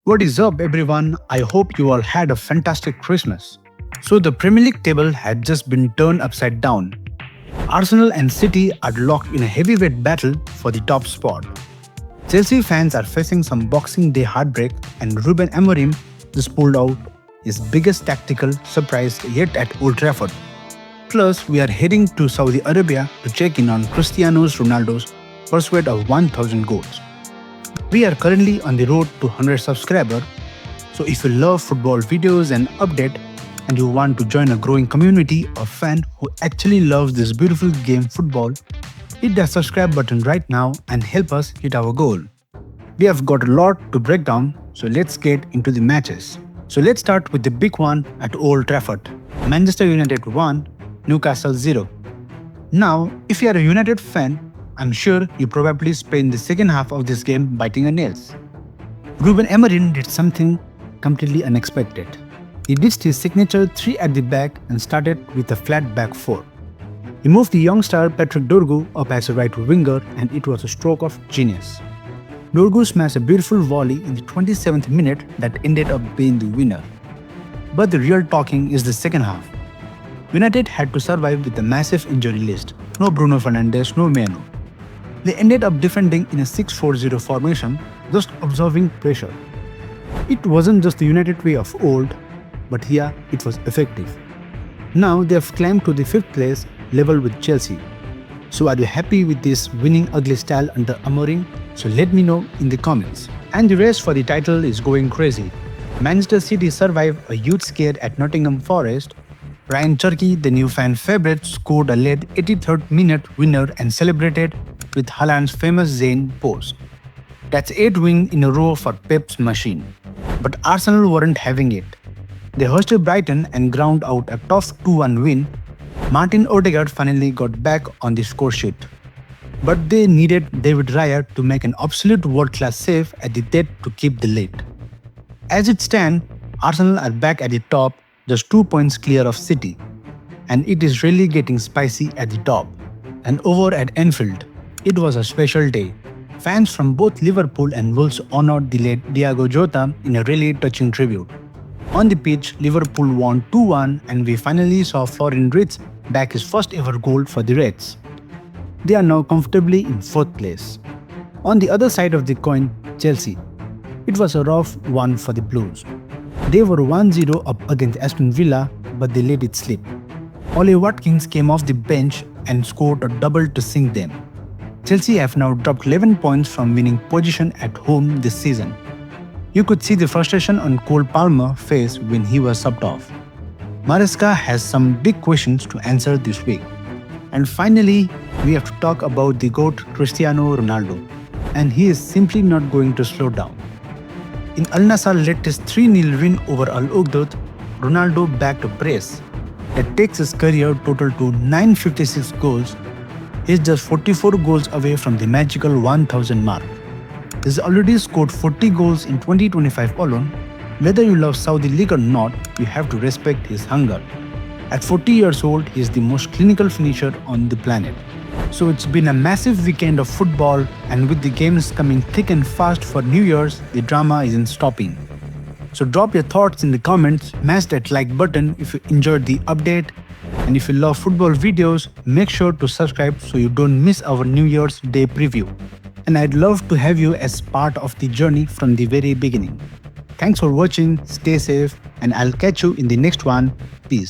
What is up, everyone? I hope you all had a fantastic Christmas. So, the Premier League table had just been turned upside down. Arsenal and City are locked in a heavyweight battle for the top spot. Chelsea fans are facing some Boxing Day heartbreak, and Ruben Amorim just pulled out his biggest tactical surprise yet at Old Trafford. Plus, we are heading to Saudi Arabia to check in on Cristiano Ronaldo's pursuit of 1000 goals. We are currently on the road to 100 subscribers, so if you love football videos and update and you want to join a growing community of fans who actually loves this beautiful game football, hit that subscribe button right now and help us hit our goal. We have got a lot to break down, so let's get into the matches. So let's start with the big one at Old Trafford. Manchester United 1, Newcastle 0. Now, if you are a United fan, I'm sure you probably spent the second half of this game biting your nails. Ruben Amorim did something completely unexpected. He ditched his signature 3 at the back and started with a flat back 4. He moved the young star Patrick Dorgu up as a right winger, and it was a stroke of genius. Dorgu smashed a beautiful volley in the 27th minute that ended up being the winner. But the real talking is the second half. United had to survive with a massive injury list. No Bruno Fernandes, no Meno. They ended up defending in a 6-4-0 formation, just absorbing pressure. It wasn't just the United way of old, but here it was effective. Now they have climbed to the 5th place, level with Chelsea. So are you happy with this winning ugly style under Amorim? So let me know in the comments. And the race for the title is going crazy. Manchester City survived a huge scare at Nottingham Forest. Ryan Cherky, the new fan favorite, scored a late 83rd minute winner and celebrated with Haaland's famous Zayn pose. That's 8 wins in a row for Pep's machine. But Arsenal weren't having it. They hosted Brighton and ground out a tough 2-1 win. Martin Odegaard finally got back on the score sheet. But they needed David Raya to make an absolute world-class save at the death to keep the lead. As it stands, Arsenal are back at the top, just 2 points clear of City. And it is really getting spicy at the top. And over at Anfield, it was a special day. Fans from both Liverpool and Wolves honored the late Diogo Jota in a really touching tribute. On the pitch, Liverpool won 2-1, and we finally saw Florian Wirtz back his first ever goal for the Reds. They are now comfortably in 4th place. On the other side of the coin, Chelsea. It was a rough one for the Blues. They were 1-0 up against Aston Villa, but they let it slip. Ollie Watkins came off the bench and scored a double to sink them. Chelsea have now dropped 11 points from winning position at home this season. You could see the frustration on Cole Palmer's face when he was subbed off. Maresca has some big questions to answer this week. And finally, we have to talk about the GOAT Cristiano Ronaldo. And he is simply not going to slow down. In Al Nassr's latest 3-0 win over Al Uqdud, Ronaldo backed a brace that takes his career total to 956 goals. He's just 44 goals away from the magical 1000 mark. He's already scored 40 goals in 2025 alone. Whether you love Saudi League or not, you have to respect his hunger. At 40 years old, he is the most clinical finisher on the planet. So it's been a massive weekend of football, and with the games coming thick and fast for New Year's, the drama isn't stopping. So drop your thoughts in the comments, smash that like button if you enjoyed the update, and if you love football videos, make sure to subscribe so you don't miss our New Year's Day preview. And I'd love to have you as part of the journey from the very beginning. Thanks for watching, stay safe, and I'll catch you in the next one. Peace.